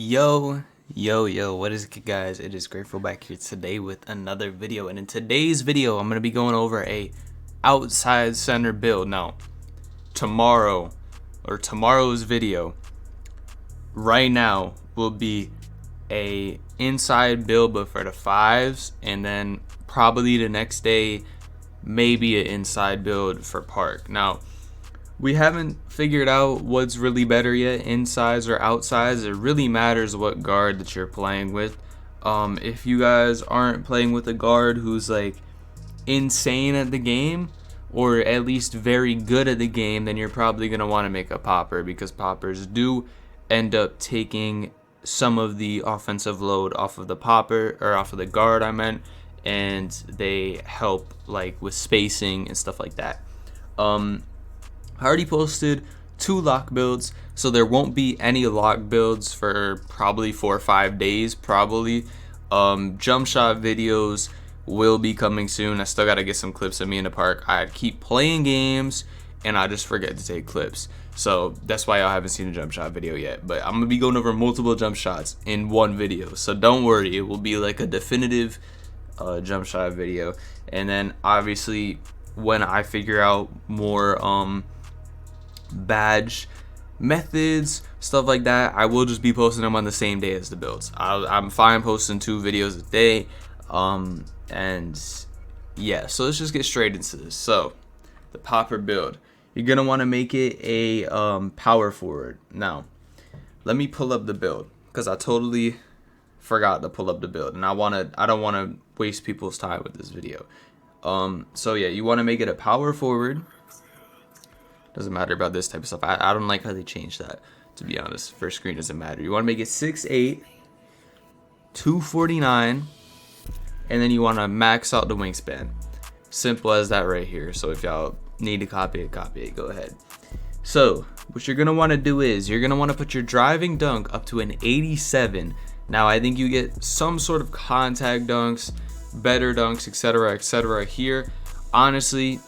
Yo, what is good, guys? It is Grateful back here today with another video, and in today's video I'm going to be going over a outside center build. Now tomorrow's video right now will be a inside build but for the fives, and then probably the next day maybe an inside build for park. Now we haven't figured out what's really better yet, insides or outsides. It really matters what guard that you're playing with. If you guys aren't playing with a guard who's like insane at the game, or at least very good at the game, then you're probably going to want to make a popper, because poppers do end up taking some of the offensive load off of the popper, or off of the guard I meant, and they help like with spacing and stuff like that. I already posted 2 lock builds, so there won't be any lock builds for probably 4 or 5 days. Jump shot videos will be coming soon. I still gotta get some clips of me in the park. I keep playing games and I just forget to take clips, so that's why y'all haven't seen a jump shot video yet. But I'm gonna be going over multiple jump shots in one video, so don't worry, it will be like a definitive jump shot video. And then obviously when I figure out more badge methods, stuff like that, I will just be posting them on the same day as the builds. I'm fine posting 2 videos a day. And yeah, so let's just get straight into this. So the popper build, you're gonna want to make it a power forward. Now let me pull up the build, because I totally forgot to pull up the build, and I don't want to waste people's time with this video. So yeah, you want to make it a power forward. Doesn't matter about this type of stuff. I don't like how they changed that, to be honest. First screen doesn't matter. You want to make it 6'8", 249, and then you want to max out the wingspan. Simple as that right here. So if y'all need to copy it, go ahead. So what you're going to want to do is you're going to want to put your driving dunk up to an 87. Now I think you get some sort of contact dunks, better dunks, etc here. Honestly,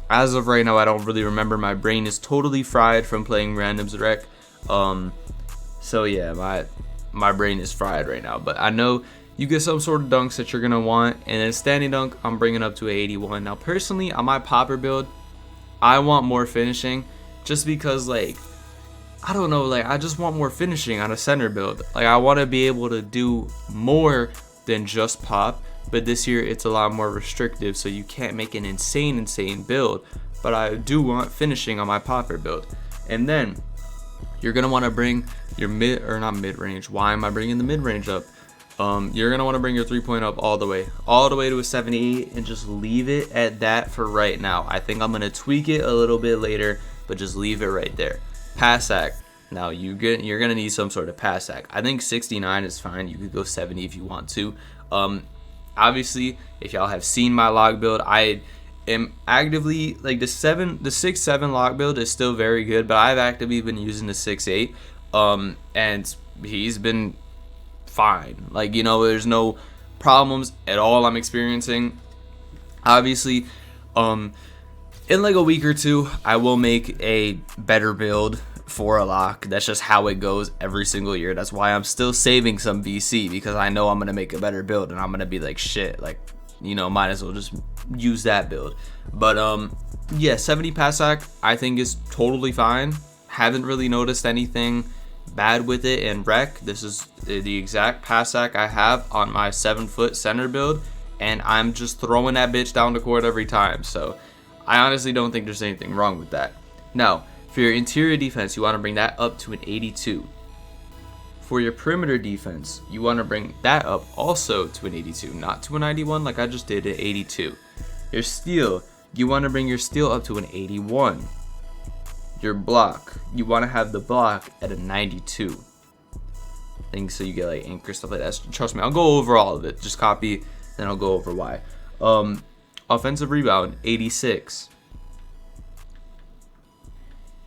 as of right now, I don't really remember. My brain is totally fried from playing randoms rec. So yeah, my brain is fried right now. But I know you get some sort of dunks that you're gonna want, and then standing dunk I'm bringing up to 81. Now personally, on my popper build, I want more finishing, just because like I don't know, like I just want more finishing on a center build. Like I want to be able to do more than just pop. But this year it's a lot more restrictive, so you can't make an insane build. But I do want finishing on my popper build. And then you're gonna want to bring your mid-range. Why am I bringing the mid-range up? You're gonna want to bring your 3-point up all the way to a 78, and just leave it at that for right now. I think I'm gonna tweak it a little bit later, but just leave it right there. Pass act. Now you're gonna need some sort of pass act. I think 69 is fine. You could go 70 if you want to. Obviously, if y'all have seen my log build, I am actively like the 6'7" log build is still very good, but I've actively been using the 6'8", and he's been fine. Like, you know, there's no problems at all I'm experiencing. Obviously, in like a week or 2, I will make a better build for a lock. That's just how it goes every single year. That's why I'm still saving some VC, because I know I'm gonna make a better build, and I'm gonna be like, shit, like, you know, might as well just use that build. But yeah, 70 pass act I think is totally fine. Haven't really noticed anything bad with it in rec. This is the exact pass act I have on my 7-foot center build, and I'm just throwing that bitch down the court every time. So I honestly don't think there's anything wrong with that. Now for your interior defense, you want to bring that up to an 82. For your perimeter defense, you want to bring that up also to an 82, not to a 91 like I just did, at 82. Your steal, you want to bring your steal up to an 81. Your block, you want to have the block at a 92. Things so you get like anchor, stuff like that. Trust me, I'll go over all of it. Just copy, then I'll go over why. Offensive rebound, 86.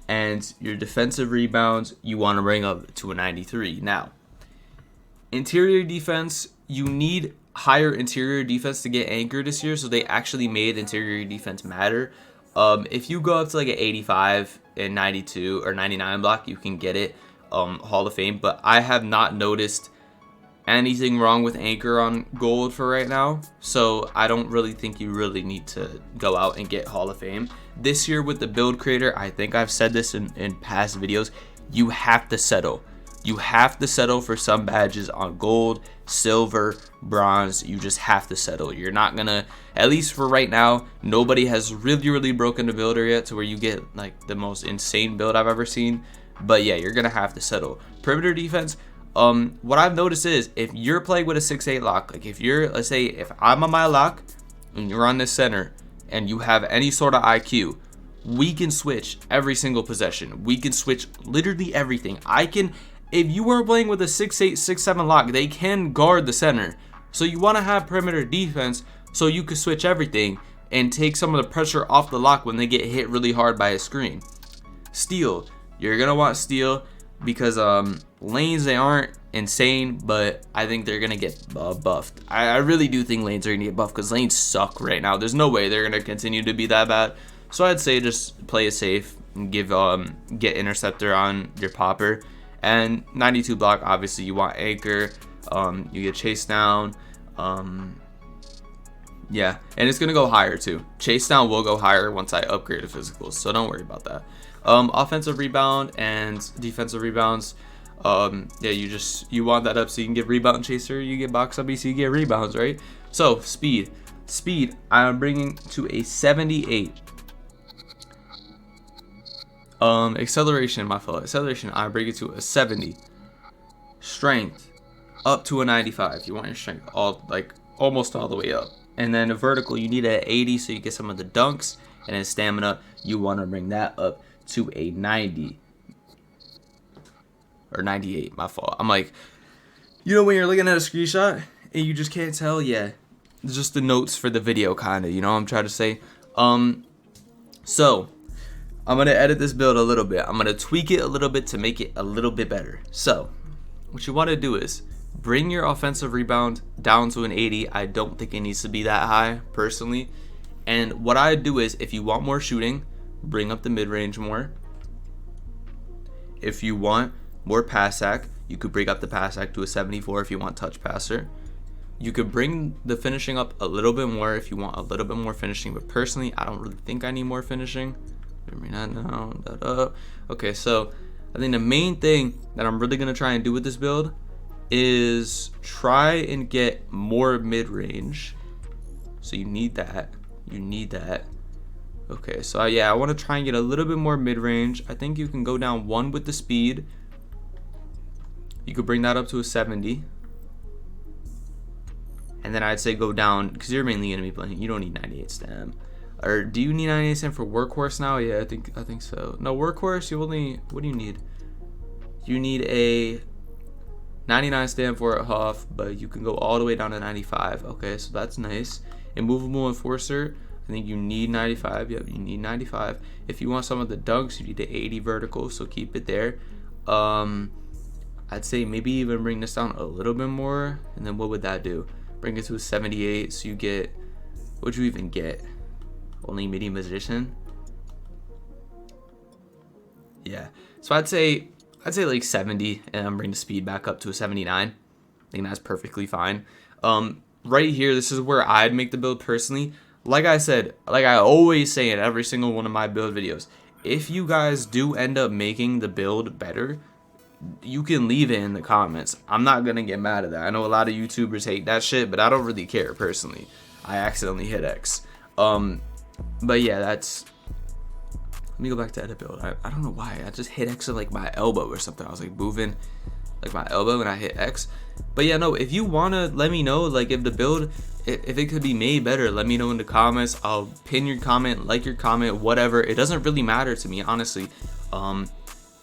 And your defensive rebounds, you want to bring up to a 93. Now, interior defense, you need higher interior defense to get anchor this year, so they actually made interior defense matter. If you go up to like an 85 and 92 or 99 block, you can get it. Hall of Fame, but I have not noticed anything wrong with anchor on gold for right now, so I don't really think you really need to go out and get Hall of Fame this year with the build creator. I think I've said this in past videos. You have to settle. You have to settle for some badges on gold, silver, bronze. You just have to settle. You're not gonna, at least for right now, nobody has really broken the builder yet to where you get like the most insane build I've ever seen. But yeah, you're gonna have to settle. Perimeter defense, what I've noticed is if you're playing with a 6-8 lock, like if you're, let's say if I'm on my lock and you're on this center and you have any sort of IQ, we can switch every single possession. We can switch literally everything. If you are playing with a 6-8, 6-7 lock, they can guard the center. So you want to have perimeter defense so you can switch everything and take some of the pressure off the lock when they get hit really hard by a screen. Steal. You're going to want steal because lanes, they aren't insane, but I think they're going to get buffed. I really do think lanes are going to get buffed because lanes suck right now. There's no way they're going to continue to be that bad. So I'd say just play it safe and get interceptor on your popper. And 92 block, obviously you want anchor, you get chase down, yeah, and it's gonna go higher too. Chase down will go higher once I upgrade the physicals, so don't worry about that. Offensive rebound and defensive rebounds, yeah, you want that up so you can get rebound chaser, you get box up, so you get rebounds, right? So speed I'm bringing to a 78. Acceleration, I bring it to a 70. Strength up to a 95. You want your strength almost all the way up. And then a vertical, you need an 80 so you get some of the dunks. And then stamina, you want to bring that up to a 90 or 98. My fault. I'm like, when you're looking at a screenshot and you just can't tell, yeah, it's just the notes for the video, kind of, what I'm trying to say. So I'm going to edit this build a little bit. I'm going to tweak it a little bit to make it a little bit better. So what you want to do is bring your offensive rebound down to an 80. I don't think it needs to be that high personally. And what I do is if you want more shooting, bring up the mid-range more. If you want more pass sack, you could bring up the pass sack to a 74 if you want touch passer. You could bring the finishing up a little bit more if you want a little bit more finishing. But personally, I don't really think I need more finishing. Bring that down, that up. Okay, so I think the main thing that I'm really gonna try and do with this build is try and get more mid-range. So you need that. Okay, so yeah, I want to try and get a little bit more mid-range. I think you can go down 1 with the speed. You could bring that up to a 70. And then I'd say go down, because you're mainly gonna be playing, you don't need 98 stam. Or do you need 98 stam for workhorse now? Yeah, I think so. No, workhorse, what do you need? You need a 99 stam for a huff, but you can go all the way down to 95. Okay, so that's nice. Immovable enforcer, I think you need 95. Yep, you need 95. If you want some of the dunks, you need the 80 vertical, so keep it there. I'd say maybe even bring this down a little bit more, and then what would that do? Bring it to a 78, so you get, what'd you even get? Only medium position. Yeah, so I'd say like 70, and I'm bringing the speed back up to a 79. I think that's perfectly fine. Right here, this is where I'd make the build personally. Like I said, like I always say in every single one of my build videos, if you guys do end up making the build better, you can leave it in the comments. I'm not gonna get mad at that. I know a lot of YouTubers hate that shit, but I don't really care personally. I accidentally hit X. But yeah, that's, let me go back to edit build. I don't know why I just hit X with like my elbow or something. I was like moving like my elbow and I hit X. But yeah, no, if you wanna let me know, like if the build, if it could be made better, let me know in the comments. I'll pin your comment, like your comment, whatever. It doesn't really matter to me, honestly.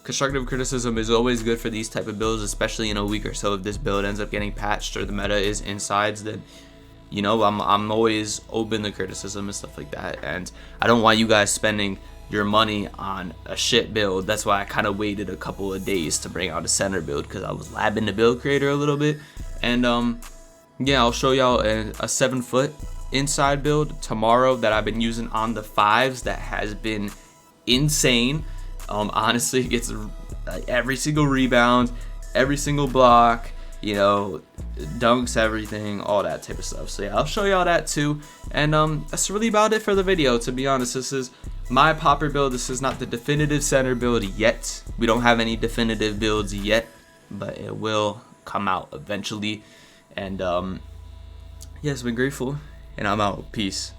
Constructive criticism is always good for these type of builds, especially in a week or so. If this build ends up getting patched or the meta is insides, then you know I'm always open to criticism and stuff like that. And I don't want you guys spending your money on a shit build. That's why I kind of waited a couple of days to bring out a center build, because I was labbing the build creator a little bit. And yeah, I'll show y'all a 7-foot inside build tomorrow that I've been using on the 5s that has been insane. Honestly, it gets like every single rebound, every single block, you know, dunks, everything, all that type of stuff. So yeah, I'll show y'all that too. And that's really about it for the video, to be honest. This is my popper build. This is not the definitive center build yet. We don't have any definitive builds yet, but it will come out eventually. And yeah, it's been grateful, and I'm out. Peace.